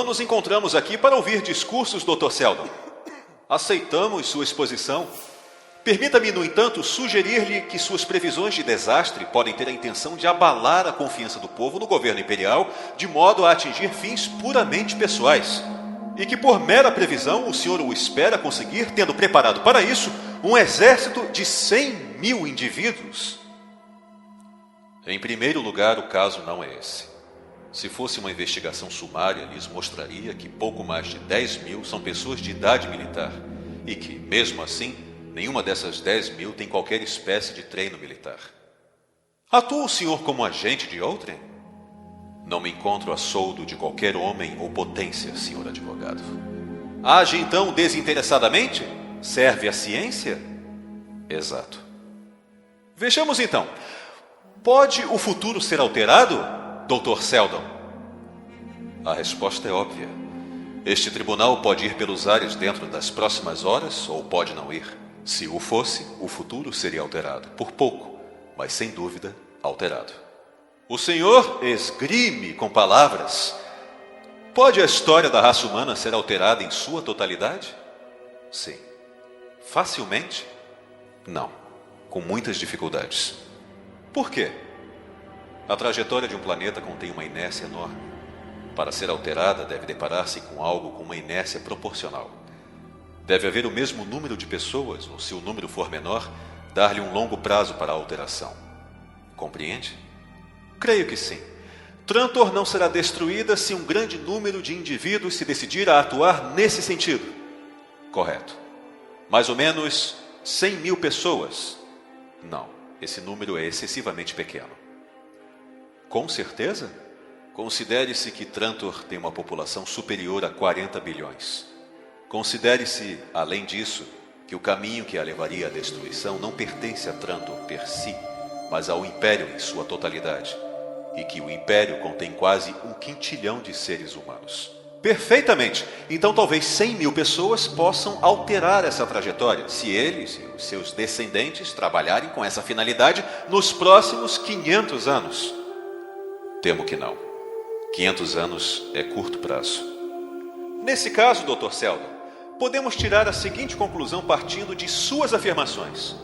Não nos encontramos aqui para ouvir discursos, Dr. Seldon. Aceitamos sua exposição. Permita-me, no entanto, sugerir-lhe que suas previsões de desastre podem ter a intenção de abalar a confiança do povo no governo imperial, de modo a atingir fins puramente pessoais. E que, por mera previsão, o senhor o espera conseguir, tendo preparado para isso um exército de 100.000 indivíduos. Em primeiro lugar, o caso não é esse. Se fosse uma investigação sumária, lhes mostraria que pouco mais de 10.000 são pessoas de idade militar e que, mesmo assim, nenhuma dessas 10.000 tem qualquer espécie de treino militar. Atua o senhor como agente de outrem? Não me encontro a soldo de qualquer homem ou potência, senhor advogado. Age então desinteressadamente? Serve à ciência? Exato. Vejamos então. Pode o futuro ser alterado, Dr. Seldon? A resposta é óbvia. Este tribunal pode ir pelos ares dentro das próximas horas ou pode não ir. Se o fosse, o futuro seria alterado. Por pouco, mas sem dúvida, alterado. O senhor esgrime com palavras. Pode a história da raça humana ser alterada em sua totalidade? Sim. Facilmente? Não. Com muitas dificuldades. Por quê? A trajetória de um planeta contém uma inércia enorme. Para ser alterada, deve deparar-se com algo com uma inércia proporcional. Deve haver o mesmo número de pessoas, ou se o número for menor, dar-lhe um longo prazo para a alteração. Compreende? Creio que sim. Trantor não será destruída se um grande número de indivíduos se decidir a atuar nesse sentido. Correto. Mais ou menos 100.000 pessoas. Não, esse número é excessivamente pequeno. Com certeza? Considere-se que Trantor tem uma população superior a 40 bilhões. Considere-se, além disso, que o caminho que a levaria à destruição não pertence a Trantor per si, mas ao Império em sua totalidade, e que o Império contém quase 1 quintilhão de seres humanos. Perfeitamente! Então talvez 100.000 pessoas possam alterar essa trajetória, se eles e os seus descendentes trabalharem com essa finalidade nos próximos 500 anos. Temo que não. 500 anos é curto prazo. Nesse caso, Dr. Seldon, podemos tirar a seguinte conclusão partindo de suas afirmações.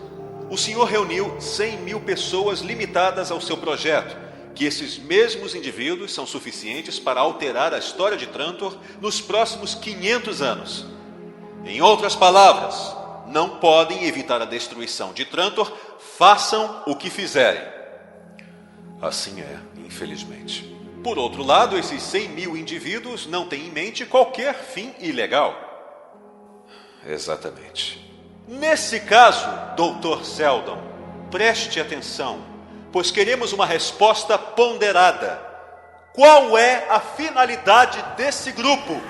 O senhor reuniu 100.000 pessoas limitadas ao seu projeto, que esses mesmos indivíduos são suficientes para alterar a história de Trantor nos próximos 500 anos. Em outras palavras, não podem evitar a destruição de Trantor, façam o que fizerem. Assim é, infelizmente. Por outro lado, esses 100.000 indivíduos não têm em mente qualquer fim ilegal. Exatamente. Nesse caso, Dr. Seldon, preste atenção, pois queremos uma resposta ponderada. Qual é a finalidade desse grupo?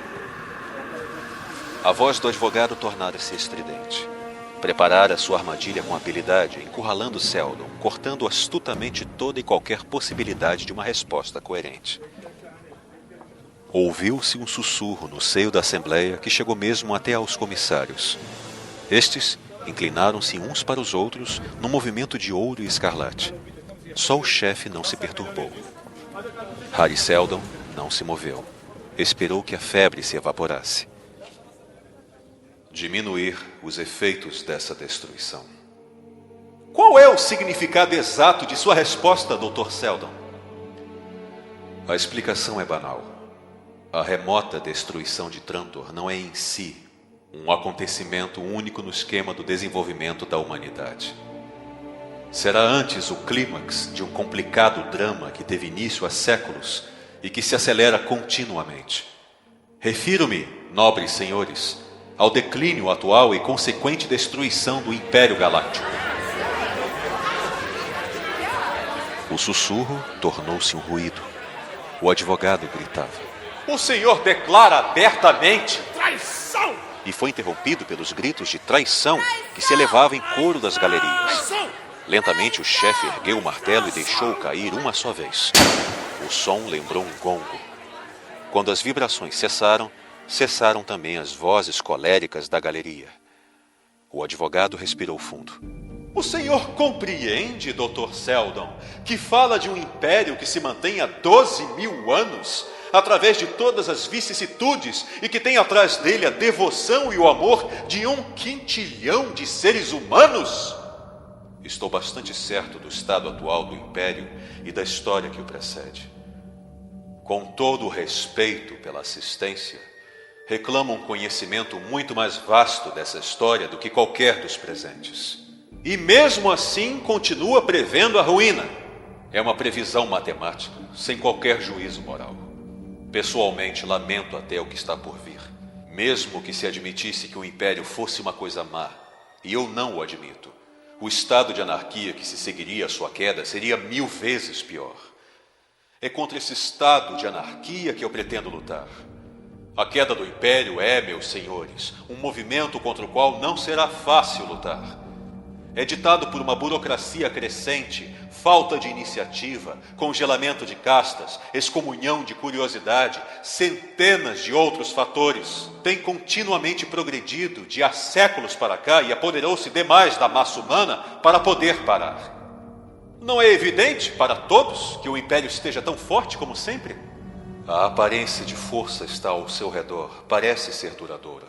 A voz do advogado tornara-se estridente. Preparara sua armadilha com habilidade, encurralando Seldon, cortando astutamente toda e qualquer possibilidade de uma resposta coerente. Ouviu-se um sussurro no seio da Assembleia que chegou mesmo até aos comissários. Estes inclinaram-se uns para os outros num movimento de ouro e escarlate. Só o chefe não se perturbou. Harry Seldon não se moveu. Esperou que a febre se evaporasse. Diminuir os efeitos dessa destruição. Qual é o significado exato de sua resposta, Dr. Seldon? A explicação é banal. A remota destruição de Trantor não é em si um acontecimento único no esquema do desenvolvimento da humanidade. Será antes o clímax de um complicado drama que teve início há séculos e que se acelera continuamente. Refiro-me, nobres senhores, ao declínio atual e consequente destruição do Império Galáctico. O sussurro tornou-se um ruído. O advogado gritava: "O senhor declara abertamente traição!" E foi interrompido pelos gritos de traição que se elevavam em coro das galerias. Lentamente o chefe ergueu o martelo e deixou-o cair uma só vez. O som lembrou um gongo. Quando as vibrações cessaram, cessaram também as vozes coléricas da galeria. O advogado respirou fundo. O senhor compreende, Dr. Seldon, que fala de um império que se mantém há 12.000 anos, através de todas as vicissitudes e que tem atrás dele a devoção e o amor de 1 quintilhão de seres humanos? Estou bastante certo do estado atual do Império e da história que o precede. Com todo o respeito pela assistência, reclamo um conhecimento muito mais vasto dessa história do que qualquer dos presentes. E mesmo assim continua prevendo a ruína. É uma previsão matemática, sem qualquer juízo moral. Pessoalmente, lamento até o que está por vir. Mesmo que se admitisse que o Império fosse uma coisa má, e eu não o admito, o estado de anarquia que se seguiria à sua queda seria 1000 vezes pior. É contra esse estado de anarquia que eu pretendo lutar. A queda do Império é, meus senhores, um movimento contra o qual não será fácil lutar. É ditado por uma burocracia crescente, falta de iniciativa, congelamento de castas, excomunhão de curiosidade, centenas de outros fatores. Tem continuamente progredido de há séculos para cá e apoderou-se demais da massa humana para poder parar. Não é evidente para todos que o Império esteja tão forte como sempre? A aparência de força está ao seu redor, parece ser duradoura.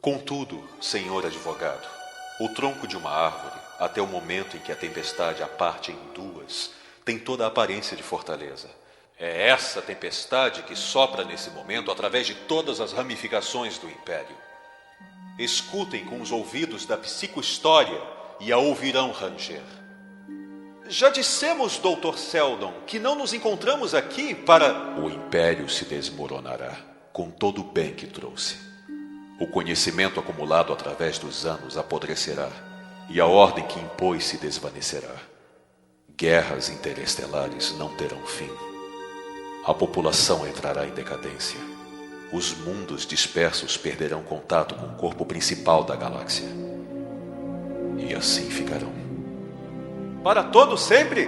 Contudo, senhor advogado, o tronco de uma árvore, até o momento em que a tempestade a parte em duas, tem toda a aparência de fortaleza. É essa tempestade que sopra nesse momento através de todas as ramificações do Império. Escutem com os ouvidos da psicohistória e a ouvirão ranger. Já dissemos, Dr. Seldon, que não nos encontramos aqui para... O Império se desmoronará, com todo o bem que trouxe. O conhecimento acumulado através dos anos apodrecerá, e a ordem que impôs se desvanecerá. Guerras interestelares não terão fim. A população entrará em decadência. Os mundos dispersos perderão contato com o corpo principal da galáxia. E assim ficarão. Para todo sempre?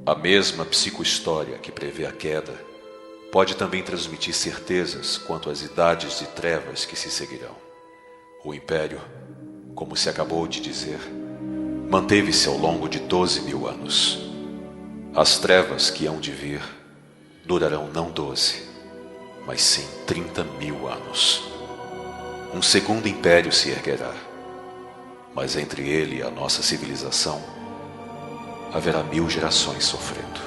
A mesma psicohistória que prevê a queda pode também transmitir certezas quanto às idades de trevas que se seguirão. O Império, como se acabou de dizer, manteve-se ao longo de 12.000 anos. As trevas que hão de vir durarão não 12, mas sim 30.000 anos. Um segundo império se erguerá, mas entre ele e a nossa civilização haverá 1000 gerações sofrendo.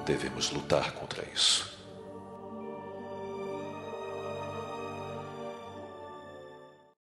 Devemos lutar contra isso.